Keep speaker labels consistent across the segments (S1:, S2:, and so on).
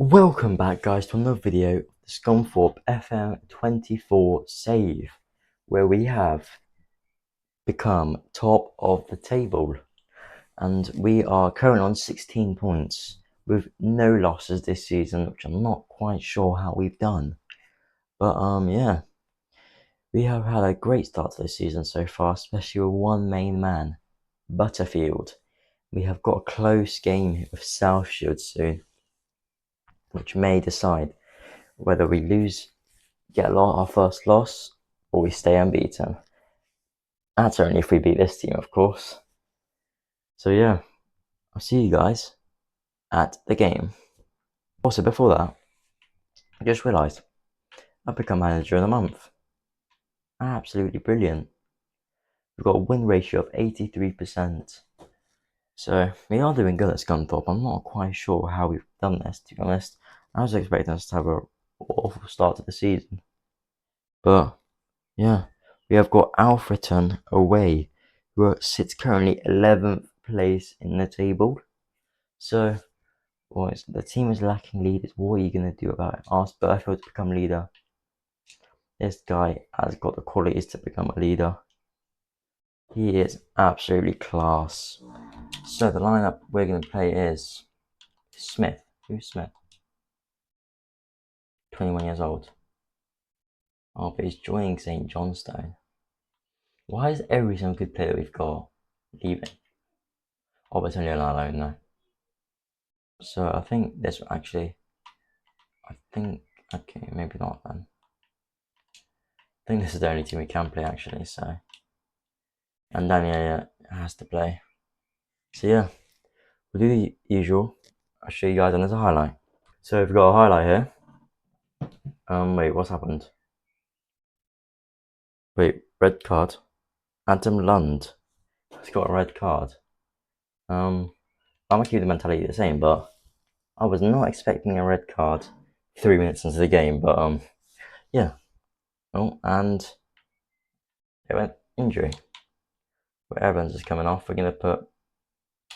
S1: Welcome back guys to another video of the Scunthorpe FM24 save, where we have become top of the table and we are currently on 16 points with no losses this season, which I'm not quite sure how we've done. But yeah, we have had a great start to this season so far, especially with one main man, Butterfield. We have got a close game with South Shield soon, which may decide whether we get our first loss, or we stay unbeaten. That's only if we beat this team, of course. So yeah, I'll see you guys at the game. Also, before that, I just realised I've become manager of the month. Absolutely brilliant. We've got a win ratio of 83%. So we are doing good at Scunthorpe. I'm not quite sure how we've done this, to be honest. I was expecting us to have an awful start to the season. But yeah, we have got Alfreton away, who sits currently 11th place in the table. So, boys, the team is lacking leaders. What are you going to do about it? Ask Burfield to become leader. This guy has got the qualities to become a leader. He is absolutely class. So the lineup we're going to play is Smith. Who's Smith? 21 years old. Oh, but he's joining St. Johnstone. Why is every single good player that we've got leaving? Oh, but it's only on our loan though. So I think this actually, okay, maybe not then. I think this is the only team we can play actually, so. And Daniel has to play. So yeah, we'll do the usual. I'll show you guys, and there's a highlight. So we've got a highlight here. Wait, what's happened? Wait, red card. Adam Lund has got a red card. I'm gonna keep the mentality the same, but I was not expecting a red card 3 minutes into the game, but yeah. Oh, and it went injury. But Evans is coming off. We're gonna put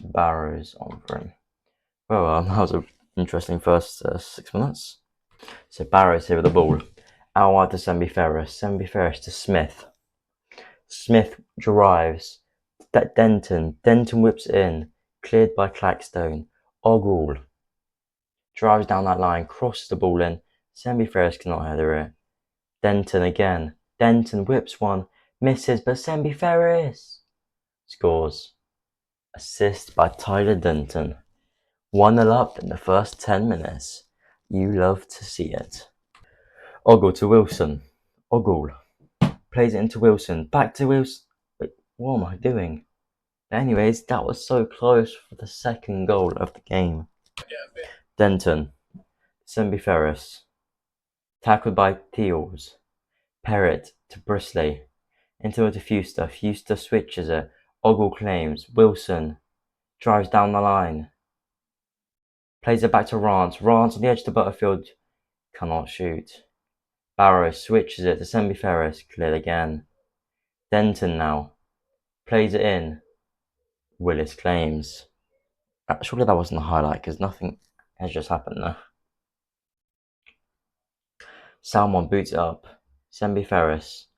S1: Barrows on for him. Well, that was an interesting first 6 minutes. So Barrows here with the ball. Out wide to Sembi Ferris. Sembi Ferris to Smith. Smith drives. Denton. Denton whips it in. Cleared by Clackstone. Ogle drives down that line. Crosses the ball in. Sembi Ferris cannot header it. Denton again. Denton whips one. Misses, but Sembi Ferris scores. Assist by Tyler Denton. 1-0 up in the first 10 minutes. You love to see it. Ogle to Wilson. Ogle plays it into Wilson. Back to Wilson. Wait, what am I doing? Anyways, that was so close for the second goal of the game. Denton. Sembi Ferris. Tackled by Teals. Perrett to Brisley. Into a Fuster. Fuster switches it. Ogle claims. Wilson drives down the line. Plays it back to Rance. Rance on the edge to Butterfield. Cannot shoot. Barrows switches it to Sembi Ferris. Cleared again. Denton now. Plays it in. Willis claims. Surely that wasn't a highlight because nothing has just happened there. Salmon boots it up. Sembi Ferris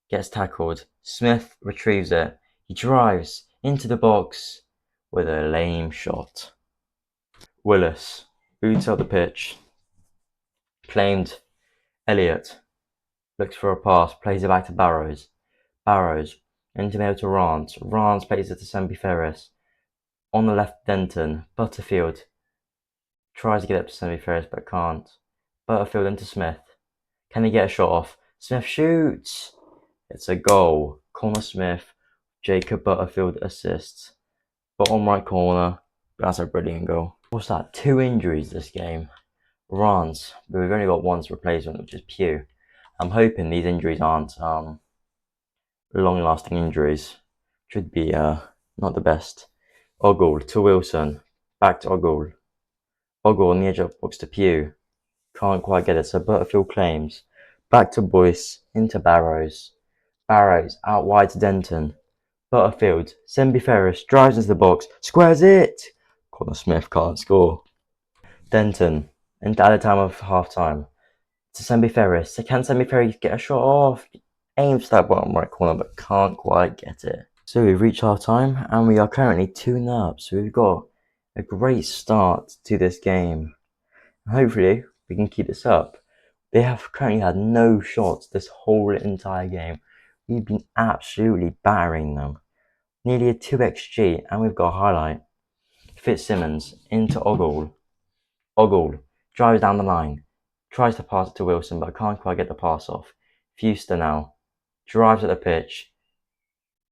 S1: gets tackled. Smith retrieves it. He drives into the box with a lame shot. Willis boots up the pitch. Claimed Elliott. Looks for a pass. Plays it back to Barrows. Barrows into the middle to Rance. Rance plays it to Sembi Ferris. On the left, Denton. Butterfield tries to get up to Sembi Ferris but can't. Butterfield into Smith. Can he get a shot off? Smith shoots. It's a goal. Connor Smith. Jacob Butterfield assists. Bottom right corner. That's a brilliant goal. What's that? 2 injuries this game. Rance, but we've only got one's replacement, which is Pugh. I'm hoping these injuries aren't long-lasting injuries. Should be not the best. Ogle to Wilson. Back to Ogle. Ogle on the edge of the box to Pugh. Can't quite get it, so Butterfield claims. Back to Boyce. Into Barrows. Barrows out wide to Denton. Butterfield. Sembi Ferris drives into the box. Squares it! Connor Smith can't score. Denton And at the time of half time, to Sembi Ferris. Can Sembi Ferris get a shot off? Aims for that bottom right corner, but can't quite get it. So we've reached half time, and we are currently 2-0 up. So we've got a great start to this game. Hopefully, we can keep this up. They have currently had no shots this whole entire game. We've been absolutely battering them. Nearly a 2xG, and we've got a highlight. Fitzsimmons into Ogle. Ogle drives down the line. Tries to pass it to Wilson, but can't quite get the pass off. Fuster now drives at the pitch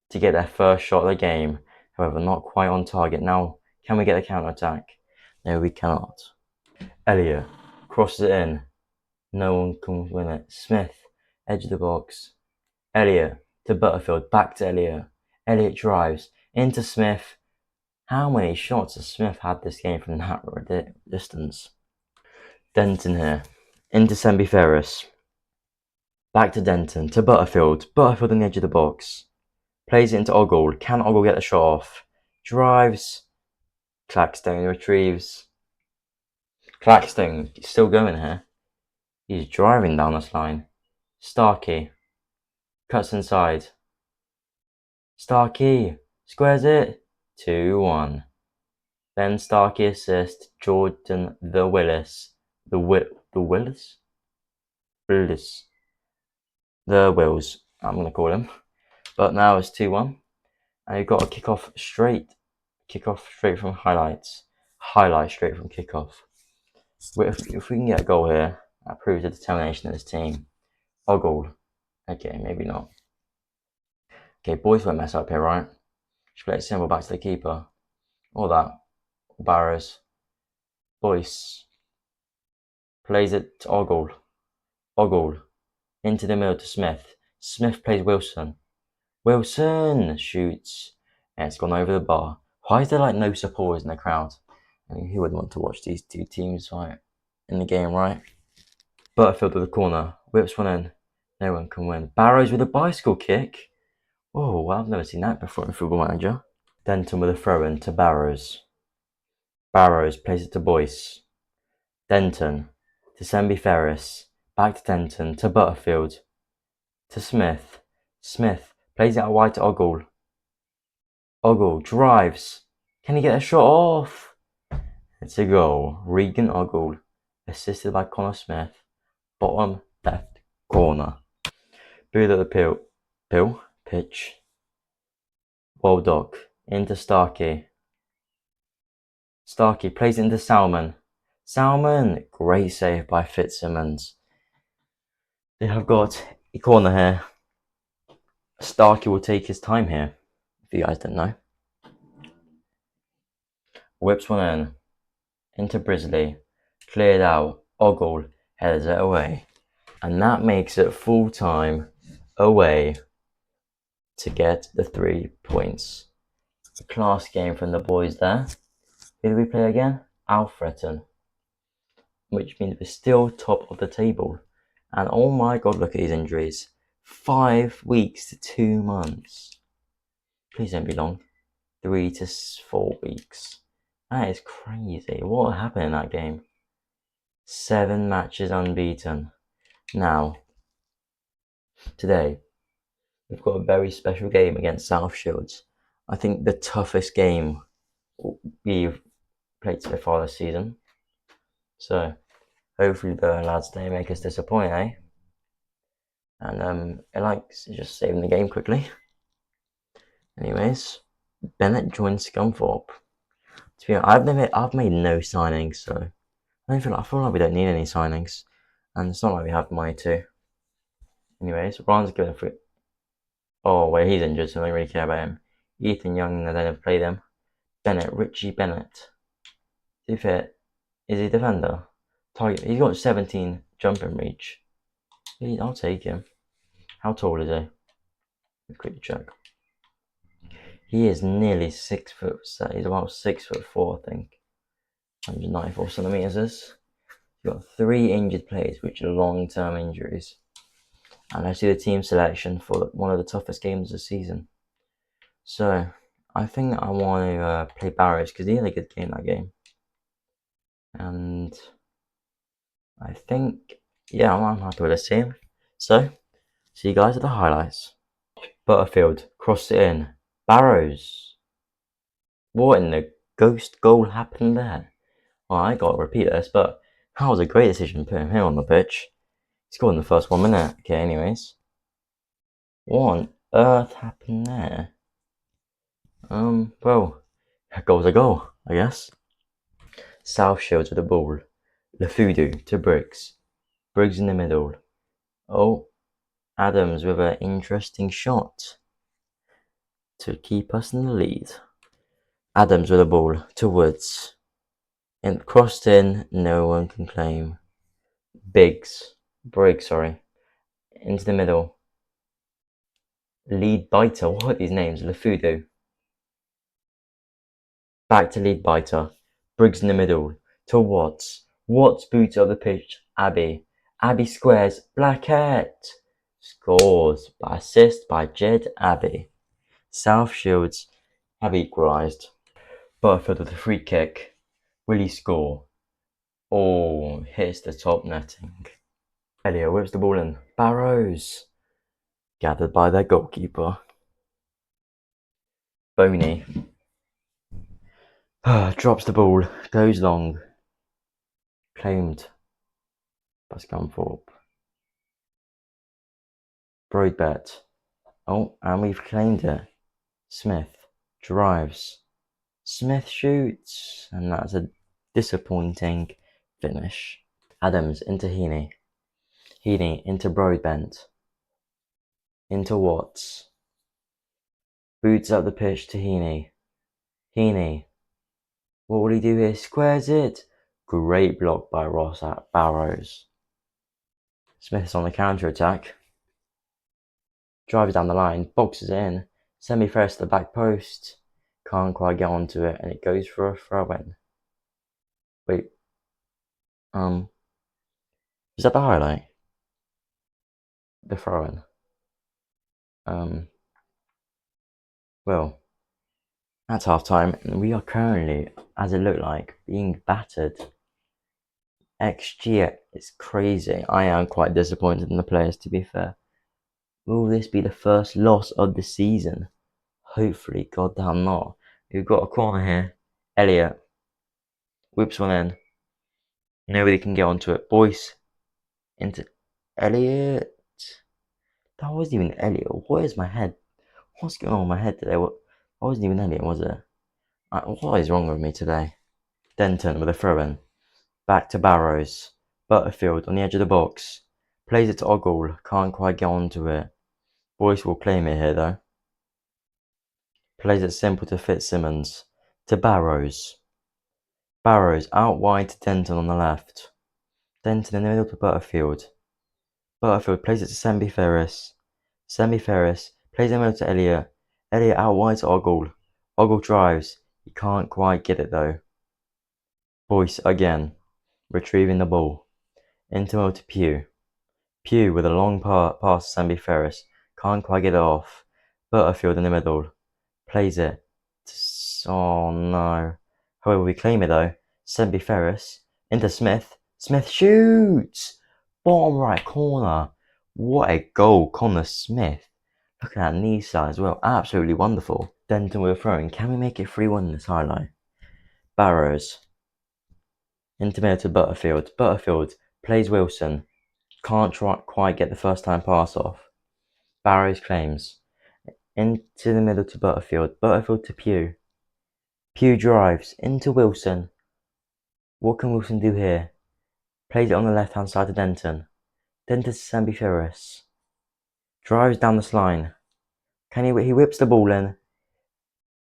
S1: to get their first shot of the game. However, not quite on target. Now, can we get the counter attack? No, we cannot. Elliot crosses it in. No one can win it. Smith, edge of the box. Elliot to Butterfield. Back to Elliot. Elliot drives into Smith. How many shots has Smith had this game from that distance? Denton here. Into Sembi Ferris. Back to Denton. To Butterfield. Butterfield on the edge of the box. Plays it into Ogle. Can Ogle get the shot off? Drives. Claxton retrieves. Claxton still going here. He's driving down this line. Starkey. Cuts inside. Starkey. Squares it. 2-1. Then Starkey assist. Jordan the Willis. The Willis? Willis. The Wills, I'm going to call him. But now it's 2-1. And you've got a kickoff straight. Kickoff straight from highlights. Highlight straight from kickoff. If we can get a goal here, that proves the determination of this team. Ogle. Okay, maybe not. Okay, boys won't mess up here, right? Just play it simple back to the keeper. All that. Barrows. Boyce. Plays it to Ogle. Ogle. Into the middle to Smith. Smith plays Wilson. Wilson shoots. And it's gone over the bar. Why is there like no supporters in the crowd? I mean, who would want to watch these two teams fight in the game, right? Butterfield with the corner. Whips one in. No one can win. Barrows with a bicycle kick. Oh, well, I've never seen that before in Football Manager. Denton with a throw in to Barrows. Barrows plays it to Boyce. Denton to Sembi Ferris. Back to Denton to Butterfield. To Smith. Smith plays it out wide to Ogle. Ogle drives. Can he get a shot off? It's a goal. Regan Ogle, assisted by Connor Smith. Bottom left corner. Booth at the pitch. Waldock into Starkey. Starkey plays it into Salmon. Salmon, great save by Fitzsimmons. They have got a corner here. Starkey will take his time here, if you guys didn't know. Whips one in. Into Brisley. Cleared out. Ogle heads it away. And that makes it full time away to get the 3 points. A class game from the boys there. Who do we play again? Alfreton. Which means we're still top of the table. And oh my god, look at these injuries. 5 weeks to 2 months. Please don't be long. 3 to 4 weeks. That is crazy. What happened in that game? 7 matches unbeaten. Now, today, we've got a very special game against South Shields. I think the toughest game we've played so far this season. So, hopefully the lads don't make us disappoint, eh? And it likes just saving the game quickly. Anyways, Bennett joins Scunthorpe. To be honest, I've made no signings, so I feel like we don't need any signings, and it's not like we have money to. Anyways, Ron's going for it. Oh wait, he's injured, so I don't really care about him. Ethan Young, I don't ever play them. Bennett, Richie Bennett. Is he fit? Is he a defender? Target. He's got 17 jumping reach. I'll take him. How tall is he? Let's quickly check. He is nearly 6 foot. He's about 6'4", I think. 194 centimeters. He's got 3 injured players, which are long-term injuries. And I see the team selection for one of the toughest games of the season. So I think I want to play Barrows because he had a good game that game. And I think, yeah, I'm happy with this team. So, see you guys at the highlights. Butterfield crossed it in. Barrows. What in the ghost goal happened there? Well, I got to repeat this, but that was a great decision putting him on the pitch. He scored in the first 1 minute. Okay, anyways. What on earth happened there? Well, a goal's a goal, I guess. South Shields with the ball. Lefudu to Briggs. Briggs in the middle. Oh, Adams with an interesting shot to keep us in the lead. Adams with the ball to Woods. And crossed in, no one can claim. Briggs, into the middle. Lead biter, what are these names? Lefudu. Back to lead biter. Briggs in the middle. To Watts. Watts boots up the pitch. Abbey. Abbey squares. Blackett. Scores by assist by Jed Abbey. South Shields have equalised. Butterfield with a free kick. Will he score? Oh, hits the top netting. Elliot whips the ball in. Barrows. Gathered by their goalkeeper. Boney. Drops the ball. Goes long. Claimed by Scunthorpe. Broadbet. Oh, and we've claimed it. Smith drives. Smith shoots. And that's a disappointing finish. Adams into Heaney. Heaney into Broadbent. Into Watts. Boots up the pitch to Heaney. Heaney. What will he do here? Squares it. Great block by Ross at Barrows. Smith's on the counter attack. Drives down the line, boxes it in. Semi-fresh to the back post. Can't quite get onto it, and it goes for a throw-in. Wait. Is that the highlight? The throw-in. Well, that's half time, and we are currently, as it looked like, being battered. XG is crazy. I am quite disappointed in the players, to be fair. Will this be the first loss of the season? Hopefully, goddamn not. We've got a corner here. Elliot whips one in. Nobody can get onto it. Boyce into Elliot. That wasn't even Elliot. What is my head? What's going on with my head today? That wasn't even Elliot, was it? What is wrong with me today? Denton with a throw in. Back to Barrows. Butterfield on the edge of the box. Plays it to Ogle. Can't quite get onto it. Boyce will claim it here though. Plays it simple to Fitzsimmons. To Barrows. Barrows out wide to Denton on the left. Denton in the middle to Butterfield. Butterfield plays it to Sembi Ferris. Sembi Ferris plays it over to Elliot. Elliot out wide to Ogle. Ogle drives. He can't quite get it though. Boyce again. Retrieving the ball. Into to Pugh. Pugh with a long pass to Sembi Ferris. Can't quite get it off. Butterfield in the middle. Plays it. Oh no. However, we claim it though. Sembi Ferris. Into Smith. Smith shoots! Bottom right corner. What a goal, Connor Smith. Look at that knee side as well. Absolutely wonderful. Denton with a throw-in. Can we make it 3-1 in this highlight? Barrows. Into middle to Butterfield. Butterfield plays Wilson. Can't quite get the first time pass off. Barrows claims. Into the middle to Butterfield. Butterfield to Pugh. Pugh drives. Into Wilson. What can Wilson do here? Plays it on the left-hand side to Denton. Denton to Sembi Ferris. Drives down this line. He whips the ball in.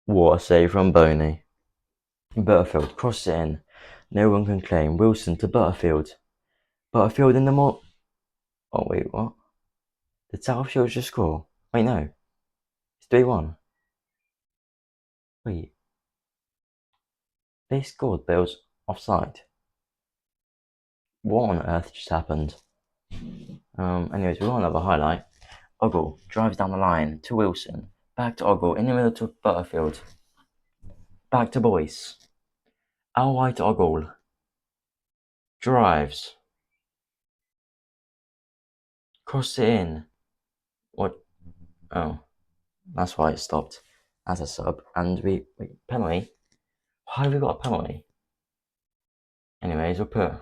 S1: What a save from Boney. Butterfield crosses it in. No one can claim. Wilson to Butterfield. Butterfield in the more. Oh wait, what? Did South Shields just score? Wait, no. It's 3-1. Wait. They scored, but it was offside. What on earth just happened? Anyways, we want another highlight. Ogle drives down the line to Wilson. Back to Ogle. In the middle to Butterfield. Back to Boyce. Out wide to Ogle. Drives. cross it in. What? Oh, that's why it stopped as a sub. And wait, penalty. Why have we got a penalty? Anyways, we'll put.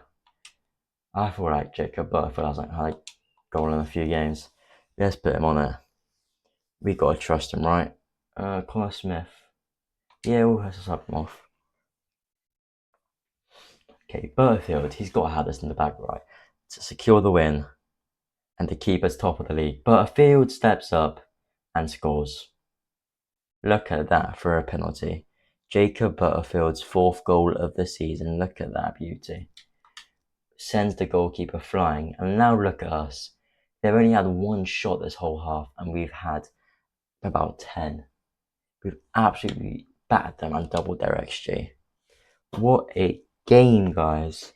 S1: I feel like Jacob Butterfield has like goal in a few games. Let's put him on it. We gotta trust him, right? Connor Smith. Yeah, we'll have to sub him off. Okay, Butterfield, he's got to have this in the bag, right? To secure the win and to keep us top of the league. Butterfield steps up and scores. Look at that for a penalty. Jacob Butterfield's 4th goal of the season. Look at that beauty. Sends the goalkeeper flying. And now look at us. They've only had 1 shot this whole half, and we've had about 10. We've absolutely battered them and doubled their XG. What a game, guys.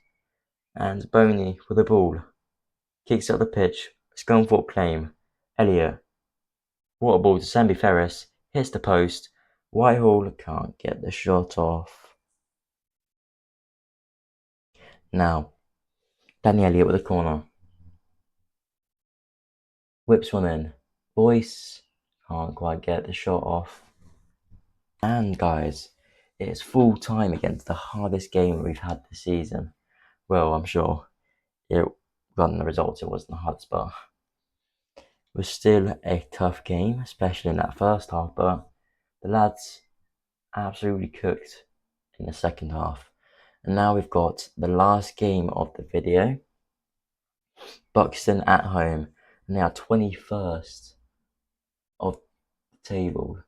S1: And Boney with the ball. Kicks up the pitch. Scunthorpe claim. Elliott. What a ball to Sambi Ferris. Hits the post. Whitehall can't get the shot off. Now, Danny Elliott with a corner. Whips one in. Boyce can't quite get the shot off. And guys, it's full time against the hardest game we've had this season. Well, I'm sure rather than the results, it wasn't the hardest, but it was still a tough game, especially in that first half. But the lads absolutely cooked in the second half. And now we've got the last game of the video. Buxton at home, and they are 21st of the table,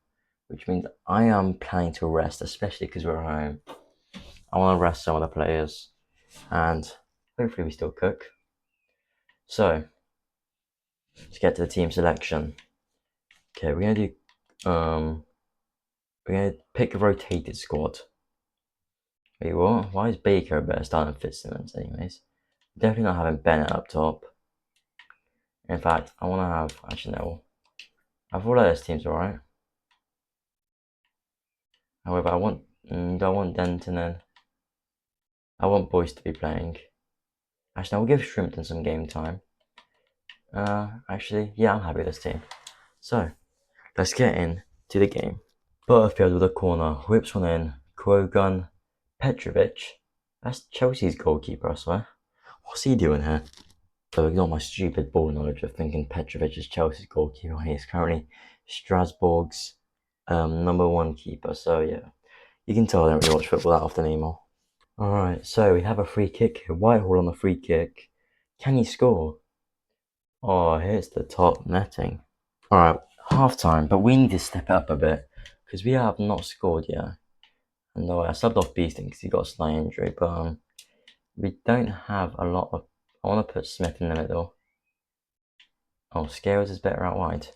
S1: which means I am planning to rest, especially because we're home. I want to rest some of the players, and hopefully we still cook. So, let's get to the team selection. Okay, we're gonna pick a rotated squad. Wait, what? Why is Baker a better start than Fitzsimmons, anyways? Definitely not having Bennett up top. In fact, I want to have. Actually, no. I feel like this team's alright. However, I want Denton in. I want Boyce to be playing. Actually, I'll give Shrimpton some game time. Actually, yeah, I'm happy with this team. So, let's get into the game. Butterfield with a corner, whips one in. Krogan, Petrovic. That's Chelsea's goalkeeper, I swear. What's he doing here? So ignore my stupid ball knowledge of thinking Petrovic is Chelsea's goalkeeper. He is currently Strasbourg's #1 keeper. So yeah, you can tell I don't really watch football that often anymore. Alright, so we have a free kick here. Whitehall on the free kick. Can he score? Oh, here's the top netting. Alright, half time, but we need to step it up a bit because we have not scored yet. And I subbed off Beasting because he got a slight injury, but we don't have a lot of. I want to put Smith in the middle. Oh, Scales is better out wide.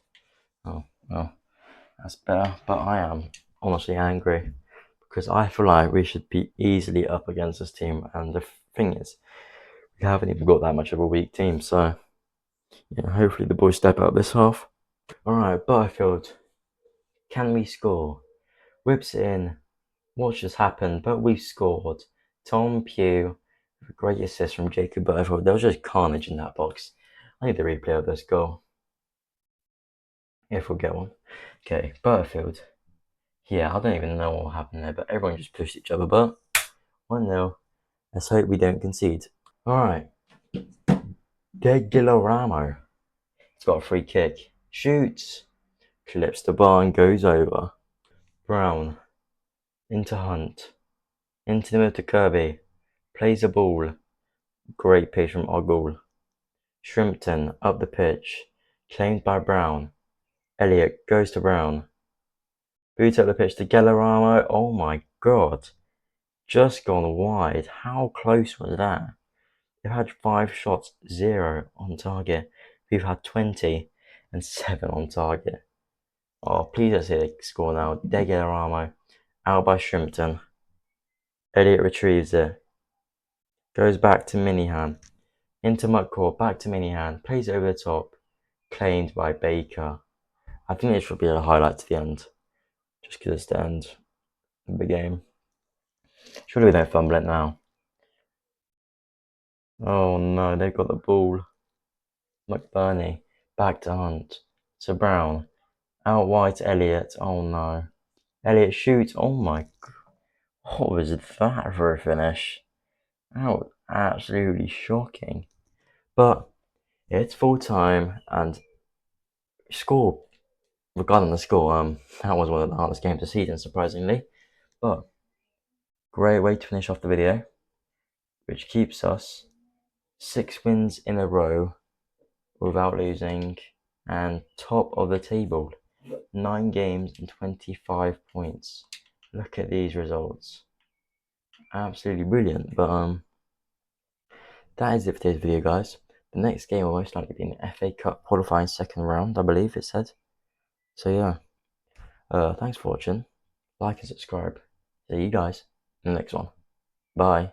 S1: Oh, well, that's better. But I am honestly angry because I feel like we should be easily up against this team. And the thing is, we haven't even got that much of a weak team. So, yeah, hopefully the boys step up this half. Alright, Butterfield. Can we score? Whips it in. What just happened? But we've scored. Tom Pugh, with a great assist from Jacob Butterfield. There was just carnage in that box. I need the replay of this goal. If we'll get one. Okay, Butterfield. Yeah, I don't even know what happened there, but everyone just pushed each other. But 1-0. Let's hope we don't concede. Alright. Guillermo. He's got a free kick. Shoots. Clips the bar and goes over. Brown. Into Hunt. Into the middle to Kirby. Plays the ball. Great pace from Ogle. Shrimpton up the pitch. Claimed by Brown. Elliott goes to Brown. Boots up the pitch to Guillermo. Oh my god. Just gone wide. How close was that? They've had 5 shots, 0 on target. We've had 20 and 7 on target. Oh, please let's hit a score now. De Guillermo. Out by Shrimpton. Elliott retrieves it. Goes back to Minihan. Into Mudcourt. Back to Minihan. Plays it over the top. Claimed by Baker. I think this should be a highlight to the end. Just because it's the end of the game. Surely we don't fumble it now. Oh no, they've got the ball. McBurney, back to Hunt, to Brown, out wide to Elliott. Oh no. Elliott shoots. Oh my. What was that for a finish? That was absolutely shocking. But it's full time and score. Regarding the score, that was one of the hardest games of the season, surprisingly. But great way to finish off the video, which keeps us 6 wins in a row without losing and top of the table. 9 games and 25 points. Look at these results. Absolutely brilliant. But that is it for today's video, guys. The next game will most likely be in the FA Cup qualifying second round, I believe it said. So yeah. Thanks for watching. Like and subscribe. See you guys in the next one. Bye.